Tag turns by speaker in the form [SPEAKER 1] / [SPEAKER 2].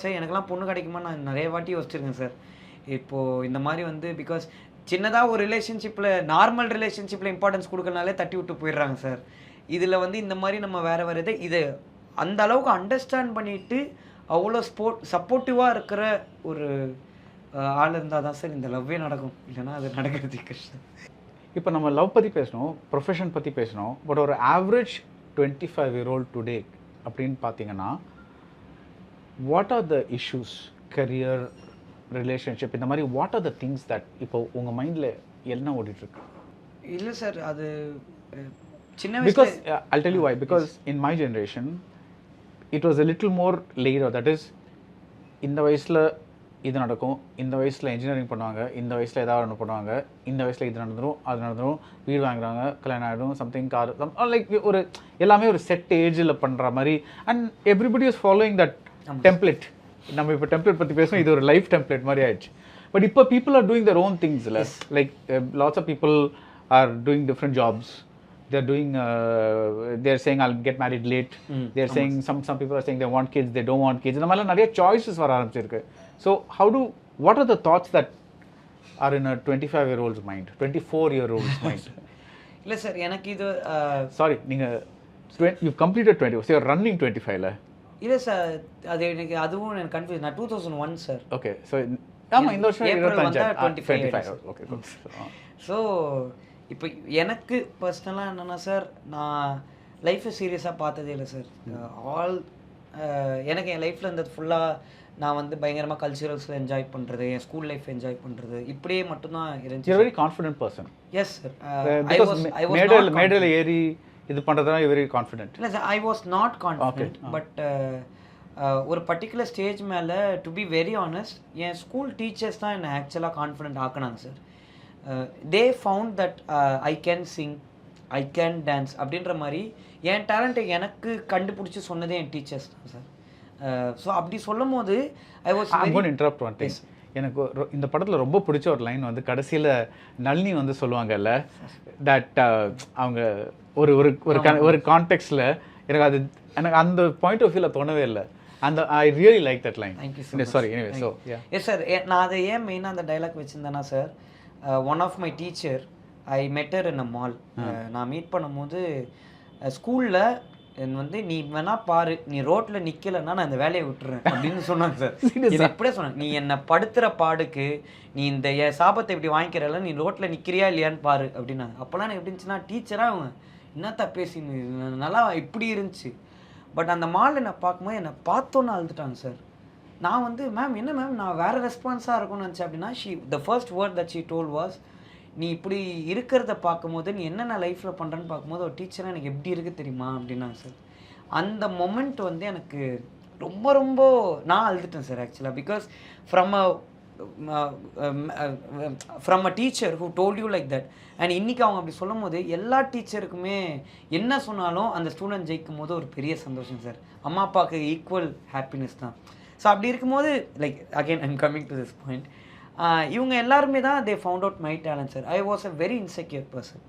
[SPEAKER 1] Sir எனக்கெல்லாம் பொண்ணு கிடைக்குமா நான் நிறைய வாட்டி யோசிச்சிருக்கேன் சார். இப்போது இந்த மாதிரி வந்து பிகாஸ் சின்னதாக ஒரு ரிலேஷன்ஷிப்பில் நார்மல் ரிலேஷன்ஷிப்பில் இம்பார்ட்டன்ஸ் கொடுக்கறனாலே தட்டி விட்டு போயிடுறாங்க சார். இதில் வந்து இந்த மாதிரி நம்ம வேறு இது அந்த அளவுக்கு அண்டர்ஸ்டாண்ட் பண்ணிவிட்டு அவ்வளோ சப்போர்ட்டிவாக இருக்கிற ஒரு ஆள் இருந்தால் தான் சார் இந்த லவ்வே நடக்கும். இல்லைன்னா அது நடக்கிறது கஷ்டம்.
[SPEAKER 2] இப்போ நம்ம லவ் பற்றி பேசணும், ப்ரொஃபஷன் பற்றி பேசணும். பட் ஒரு ஆவரேஜ் 25-year-old டுடே அப்படின்னு பார்த்தீங்கன்னா what are the issues, career, relationship, இந்த மாதிரி what are the things that இப்போ உங்கள் மைண்டில் என்ன ஓடிட்டுருக்கு?
[SPEAKER 1] இல்லை சார், அது சின்ன
[SPEAKER 2] because I'll tell you why. Because in my generation it was a little more later. that is, இந்த வயசில் இது நடக்கும், இந்த வயசில் இன்ஜினியரிங் பண்ணுவாங்க, இந்த வயசில் ஏதாவது ஒன்று பண்ணுவாங்க, இந்த வயசில் இது நடந்துடும், அது நடந்துடும், வீடு வாங்குறாங்க, கல்யாணம் ஆகிடும், சம்திங் கார், லைக் ஒரு எல்லாமே ஒரு செட் ஏஜில் பண்ணுற மாதிரி. And everybody is following that template. நம்ம இப்போ டெம்ப்ளேட் பற்றி பேசுவோம், இது ஒரு லைஃப் டெம்ப்ளேட் மாதிரி ஆயிடுச்சு. பட் இப்போ people are doing their own things. Like lots of people are doing different jobs. They're saying I'll get married late. They're saying some people are saying they want kids, they don't want kids. இந்த மாதிரிலாம் நிறைய choices வர ஆரம்பிச்சிருக்கு. So what are the thoughts that are in a 25-year-old's mind, 24-year-old's mind?
[SPEAKER 1] இல்லை sir, எனக்கு இது
[SPEAKER 2] sorry, நீங்கள் you've completed 20, so you're running 25ல.
[SPEAKER 1] இல்லை சார், அது அதுவும் எனக்கு கன்ஃபியூஸ். நான் 2001 சார்.
[SPEAKER 2] ஓகே, ஸோ ஆமாம், இந்த வருஷம் 25. ஓகே.
[SPEAKER 1] ஸோ இப்போ எனக்கு பர்சனலாக என்னென்னா சார், நான் லைஃப்பை சீரியஸாக பார்த்ததே இல்லை சார். எனக்கு என் லைஃப்பில் இருந்தது ஃபுல்லாக நான் வந்து பயங்கரமாக கல்ச்சுரல்ஸில் என்ஜாய் பண்ணுறது, என் ஸ்கூல் லைஃப் என்ஜாய் பண்ணுறது, இப்படியே மட்டும்தான் இருந்துச்சு.
[SPEAKER 2] You very confident person.
[SPEAKER 1] Yes sir,
[SPEAKER 2] மேடையில் ஏறி இது பண்ணுறதுனா வெரி கான்ஃபிடென்ட்.
[SPEAKER 1] இல்லை sir, I was not confident. But ஒரு பர்டிகுலர் ஸ்டேஜ் மேலே, டு பி வெரி ஆனஸ்ட், என் ஸ்கூல் டீச்சர்ஸ் தான் என்னை ஆக்சுவலாக கான்ஃபிடென்ட் ஆக்கினாங்க sir. They found that I can sing, I can dance அப்படின்ற மாதிரி என் டேலண்ட்டை எனக்கு கண்டுபிடிச்சி சொன்னதே என் டீச்சர்ஸ் தான் சார். ஸோ அப்படி சொல்லும் போது I was
[SPEAKER 2] interrupt one thing. எனக்கு இந்த படத்தில் ரொம்ப பிடிச்ச ஒரு லைன் வந்து கடைசியில் நளினி வந்து சொல்லுவாங்கல்ல, தட் அவங்க ஒரு ஒரு ஒரு கான்டெக்ஸ்டில் எனக்கு அந்த பாயிண்ட் ஆஃப் வியூவில் தோணவே இல்லை. அந்த I really like that line.
[SPEAKER 1] Thank you
[SPEAKER 2] sorry. Anyway, so
[SPEAKER 1] yes sir, நான் அதை ஏன் மெயினாக அந்த டைலாக் வச்சுருந்தேன்னா sir, one of my teacher I met her in a mall. நான் மீட் பண்ணும்போது ஸ்கூலில் வந்து நீ வேணா பாரு, நீ ரோட்டில் நிற்கலைன்னா நான் இந்த வேலையை விட்டுறேன் அப்படின்னு சொன்னாங்க சார். இது எப்படியே சொன்னாங்க, நீ என்னை படுத்துகிற பாடுக்கு நீ இந்த சாபத்தை இப்படி வாங்கிக்கிறல, நீ ரோட்டில் நிற்கிறியா இல்லையான்னு பாரு அப்படின்னாங்க. அப்போல்லாம் எனக்கு எப்படி இருந்துச்சுன்னா, டீச்சராக அவங்க என்னத்தா பேசின்னு நல்லா இப்படி இருந்துச்சு. பட் அந்த மாலில் நான் பார்க்கும்போது என்னை பார்த்தோன்னு அழுதுட்டாங்க சார். நான் வந்து மேம் என்ன மேம் நான் வேறு ரெஸ்பான்ஸாக இருக்கும்னு நினச்சேன் அப்படின்னா, the first word that she told was, நீ இப்படி இருக்கிறத பார்க்கும்போது, நீ என்னென்ன லைஃப்பில் பண்ணுறேன்னு பார்க்கும்போது ஒரு டீச்சராக எனக்கு எப்படி இருக்குது தெரியுமா அப்படின்னாங்க சார். அந்த மொமெண்ட் வந்து எனக்கு ரொம்ப ரொம்ப நான் அழுதுட்டேன் சார் ஆக்சுவலாக. Because from a teacher who told you like that. And இன்றைக்கி அவங்க அப்படி சொல்லும் போது எல்லா டீச்சருக்குமே என்ன சொன்னாலும் அந்த ஸ்டூடெண்ட் ஜெயிக்கும் போது ஒரு பெரிய சந்தோஷம் சார். அம்மா அப்பாவுக்கு ஈக்குவல் ஹாப்பினஸ் தான். ஸோ அப்படி இருக்கும்போது like again I'm coming to this point, இவங்க எல்லாருமே தான் they found out my talent sir. I was a very insecure person.